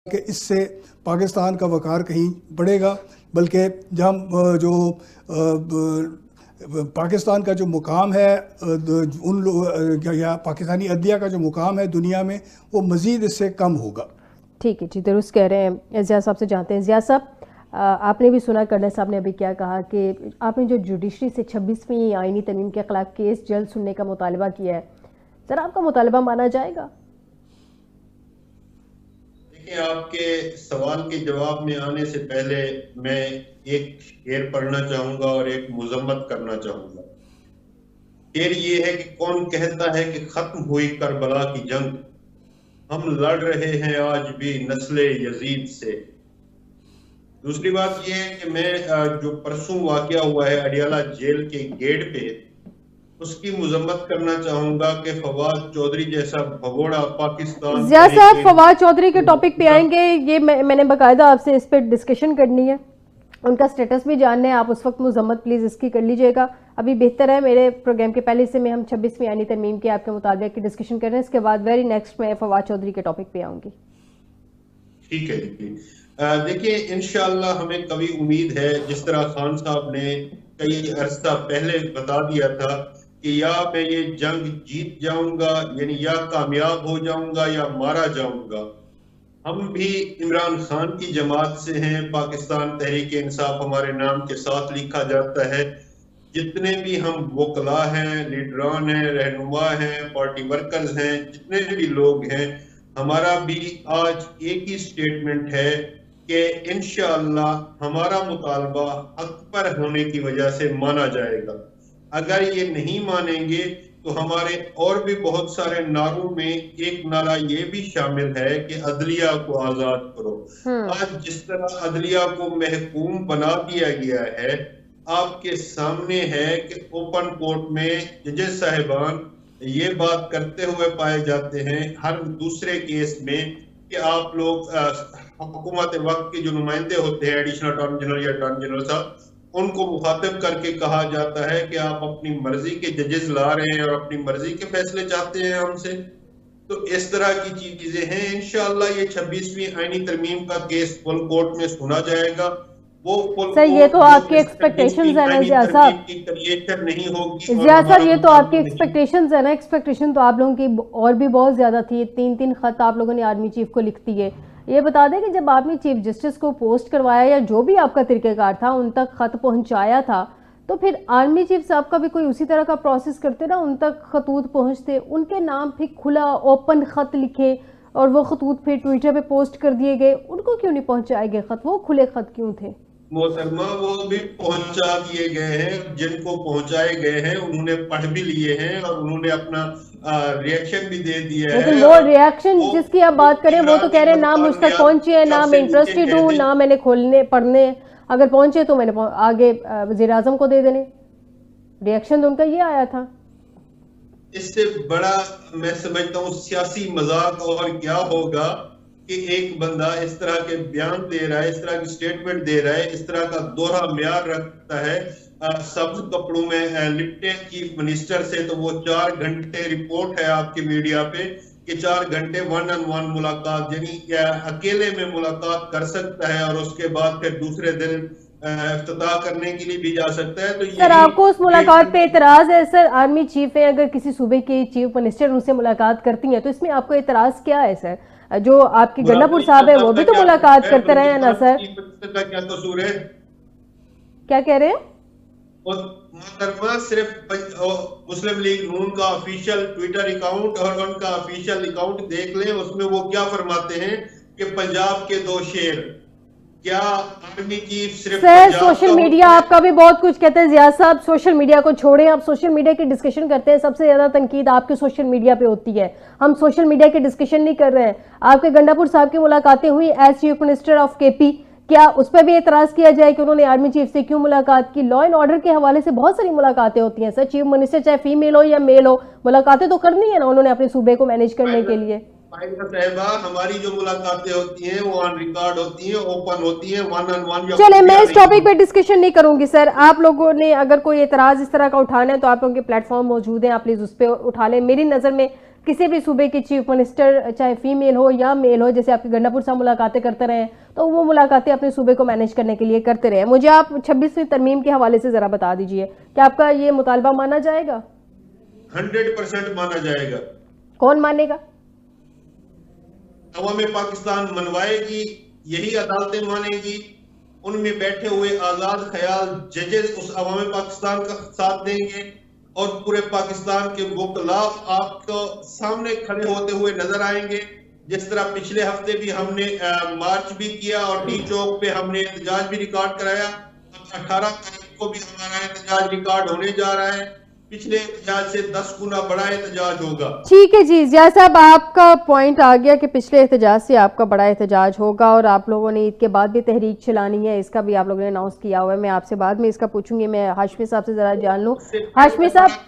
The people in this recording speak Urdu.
کہ اس سے پاکستان کا وقار کہیں بڑھے گا، بلکہ جہاں جو پاکستان کا جو مقام ہے ان یا پاکستانی عدلیہ کا جو مقام ہے دنیا میں وہ مزید اس سے کم ہوگا۔ ٹھیک ہے جی، درست کہہ رہے ہیں۔ ضیاء صاحب سے جانتے ہیں۔ ضیاء صاحب، آپ نے بھی سنا، کرنل صاحب نے ابھی کیا کہا کہ آپ نے جو جوڈیشری سے 26ویں آئینی ترمیم کے خلاف کیس جلد سننے کا مطالبہ کیا ہے، ذرا آپ کا مطالبہ مانا جائے گا؟ دیکھیں، آپ کے سوال کے جواب میں آنے سے پہلے میں ایک شعر پڑھنا چاہوں گا اور ایک مذمت کرنا چاہوں گا۔ شعر یہ ہے کہ کون کہتا ہے کہ ختم ہوئی کربلا کی جنگ، ہم لڑ رہے ہیں آج بھی نسل یزید سے۔ دوسری بات یہ ہے کہ میں جو پرسوں واقعہ ہوا ہے اڈیالہ جیل کے گیٹ پہ، اس کی مذمت کرنا چاہوں گا کہ فواد چودھری جیسا بھگوڑا پاکستان۔ ضیاء صاحب، فواد چودھری کے ٹاپک پہ آئیں گے، یہ میں نے باقاعدہ آپ سے اس پہ ڈسکشن کرنی ہے، ان کا سٹیٹس بھی جاننا ہے۔ آپ اس وقت مذمت پلیز اس کی کر لیجئے گا۔ ابھی بہتر ہے میرے پروگرام کے پہلے سے میں ہم 26ویں آئینی ترمیم کے آپ کے مطالبے کی ڈسکشن کر رہے ہیں، اس کے بعد ویری نیکسٹ میں فواد چودھری کے ٹاپک پہ آؤں گی۔ ٹھیک ہے جی، دیکھیں انشاءاللہ ہمیں کبھی امید ہے، جس طرح خان صاحب نے کئی عرصہ پہلے بتا دیا تھا کہ یا میں یہ جنگ جیت جاؤں گا، یعنی یا کامیاب ہو جاؤں گا یا مارا جاؤں گا۔ ہم بھی عمران خان کی جماعت سے ہیں، پاکستان تحریک انصاف ہمارے نام کے ساتھ لکھا جاتا ہے۔ جتنے بھی ہم وکلاء ہیں، لیڈران ہیں، رہنما ہیں، پارٹی ورکرز ہیں، جتنے بھی لوگ ہیں، ہمارا بھی آج ایک ہی سٹیٹمنٹ ہے کہ انشاءاللہ ہمارا مطالبہ حق پر ہونے کی وجہ سے مانا جائے گا۔ اگر یہ نہیں مانیں گے تو ہمارے اور بھی بہت سارے نعروں میں ایک نعرہ یہ بھی شامل ہے کہ عدلیہ کو آزاد کرو۔ آج جس طرح عدلیہ کو محکوم بنا دیا گیا ہے، آپ کے سامنے ہے کہ اوپن کورٹ میں ججز صاحبان یہ بات کرتے ہوئے پائے جاتے ہیں ہر دوسرے کیس میں کہ آپ لوگ حکومت وقت کے جو نمائندے ہوتے ہیں، ایڈیشنل اٹارنی جنرل یا اٹارنی جنرل صاحب، ان کو مخاطب کر کے کہا جاتا ہے کہ آپ اپنی مرضی کے ججز لا رہے ہیں اور اپنی مرضی کے فیصلے چاہتے ہیں ہم سے۔ تو اس طرح کی چیزیں ہیں۔ انشاءاللہ یہ 26ویں آئینی ترمیم کا کیس فل کورٹ میں سنا جائے گا۔ سر یہ تو آپ کی ایکسپیکٹیشنز ہیں نا ضیاء صاحب، ضیاء صاحب یہ تو آپ کی ایکسپیکٹیشنز ہیں نا، ایکسپیکٹیشن تو آپ لوگوں کی اور بھی بہت زیادہ تھی۔ 3 خط آپ لوگوں نے آرمی چیف کو لکھ دیے۔ یہ بتا دیں کہ جب آپ نے چیف جسٹس کو پوسٹ کروایا یا جو بھی آپ کا طریقہ کار تھا ان تک خط پہنچایا تھا، تو پھر آرمی چیف صاحب کا بھی کوئی اسی طرح کا پروسیس کرتے نا، ان تک خطوط پہنچتے، ان کے نام پھر کھلا اوپن خط لکھے اور وہ خطوط پھر ٹویٹر پہ پوسٹ کر دیے گئے، ان کو کیوں نہیں پہنچائے گئے خط؟ وہ کھلے خط کیوں تھے؟ محترمہ وہ بھی پہنچا دیے گئے ہیں، جن کو پہنچائے گئے ہیں انہوں نے پڑھ بھی لیے ہیں اور انہوں نے اپنا ریاکشن بھی دے دیا ہے۔ لیکن وہ ریاکشن جس کی آپ بات کریں وہ تو کہہ رہے ہیں نہ مجھ تک پہنچے ہیں، نہ میں انٹرسٹڈ ہوں، نہ میں نے کھولنے پڑھنے، اگر پہنچے تو میں نے آگے وزیر اعظم کو دے دینے۔ ریاکشن تو ان کا یہ آیا تھا۔ اس سے بڑا میں سمجھتا ہوں سیاسی مذاق اور کیا ہوگا کہ ایک بندہ اس طرح کے بیان دے رہا ہے، اس طرح کی سٹیٹمنٹ دے رہا ہے، اس طرح کا دوہرا معیار رکھتا ہے، سبز کپڑوں میں لپٹے چیف منسٹر سے، تو وہ 4 گھنٹے رپورٹ ہے آپ کی میڈیا پہ کہ 4 گھنٹے 1 on 1 ملاقات، یعنی اکیلے میں ملاقات کر سکتا ہے اور اس کے بعد پھر دوسرے دن افتتاح کرنے کے لیے بھی جا سکتا ہے۔ تو سر آپ کو اس ملاقات پہ اعتراض ہے؟ سر آرمی چیف ہیں، اگر کسی صوبے کی چیف منسٹر ان سے ملاقات کرتی ہیں تو اس میں آپ کو اعتراض کیا ہے سر؟ جو آپ کی گنڈا پور صاحب ہے وہ بھی تو ملاقات کرتے رہے ہیں نا سر؟ کیا قصور ہے؟ کیا کہہ رہے ہیں؟ محترمہ صرف مسلم لیگ نون کا آفیشیل ٹویٹر اکاؤنٹ اور ان کا آفیشیل اکاؤنٹ دیکھ لیں، اس میں وہ کیا فرماتے ہیں کہ پنجاب کے 2 شیر۔ کیا آرمی چیف صرف سر سوشل میڈیا آپ کا بھی بہت کچھ کہتے ہیں ضیاء صاحب، سوشل میڈیا کو چھوڑیں، آپ سوشل میڈیا کی ڈسکشن کرتے ہیں، سب سے زیادہ تنقید آپ کے سوشل میڈیا پہ ہوتی ہے، ہم سوشل میڈیا کی ڈسکشن نہیں کر رہے ہیں۔ آپ کے گنڈا پور صاحب کی ملاقاتیں ہوئی ایز چیف منسٹر آف کے پی، کیا اس پہ بھی اعتراض کیا جائے کہ انہوں نے آرمی چیف سے کیوں ملاقات کی؟ لا اینڈ آرڈر کے حوالے سے بہت ساری ملاقاتیں ہوتی ہیں سر، چیف منسٹر چاہے فیمیل ہو یا میل ہو، ملاقاتیں تو کرنی ہے نا انہوں نے اپنے صوبے کو مینیج کرنے کے لیے۔ ہماری جو ملاقاتیں ہوتی ہیں وہ آن ریکارڈ ہوتی ہیں، اوپن ہوتی ہیں، 1 on 1۔ چلے میں اس ٹاپک پہ ڈسکشن نہیں کروں گی سر، آپ لوگوں نے اگر کوئی اعتراض اس طرح کا اٹھانا ہے تو آپ لوگوں کے پلیٹ فارم موجود ہیں، آپ پلیز اس پہ اٹھا لیں۔ میری نظر میں کسی بھی صوبے کی چیف منسٹر چاہے فیمیل ہو یا میل ہو، جیسے آپ کی گنڈا پور صاحب ملاقاتیں کرتے رہے ہیں تو وہ ملاقاتیں اپنے صوبے کو مینیج کرنے کے لیے کرتے رہے. مجھے آپ 26ویں ترمیم کے حوالے سے ذرا بتا دیجئے کہ آپ کا یہ مطالبہ مانا جائے گا؟ 100% مانا جائے گا. کون مانے گا؟ عوام پاکستان منوائے گی، یہی عدالتیں مانے گی، ان میں بیٹھے ہوئے آزاد خیال ججز اس عوام پاکستان کا ساتھ دیں گے اور پورے پاکستان کے وکلاء آپ کو سامنے کھڑے ہوتے ہوئے نظر آئیں گے. جس طرح پچھلے ہفتے بھی ہم نے مارچ بھی کیا اور ڈی چوک پہ ہم نے احتجاج بھی ریکارڈ کرایا. اب 18 تاریخ کو بھی ہمارا احتجاج ریکارڈ ہونے جا رہا ہے. پچھلے احتجاج سے 10 گنا بڑا احتجاج ہوگا. ٹھیک ہے جی، ضیاء صاحب آپ کا پوائنٹ آ گیا کہ پچھلے احتجاج سے آپ کا بڑا احتجاج ہوگا اور آپ لوگوں نے عید کے بعد بھی تحریک چلانی ہے، اس کا بھی آپ لوگوں نے اناؤنس کیا ہوا ہے. میں آپ سے بعد میں اس کا پوچھوں گی. میں ہاشمی صاحب سے ذرا جان لوں. ہاشمی صاحب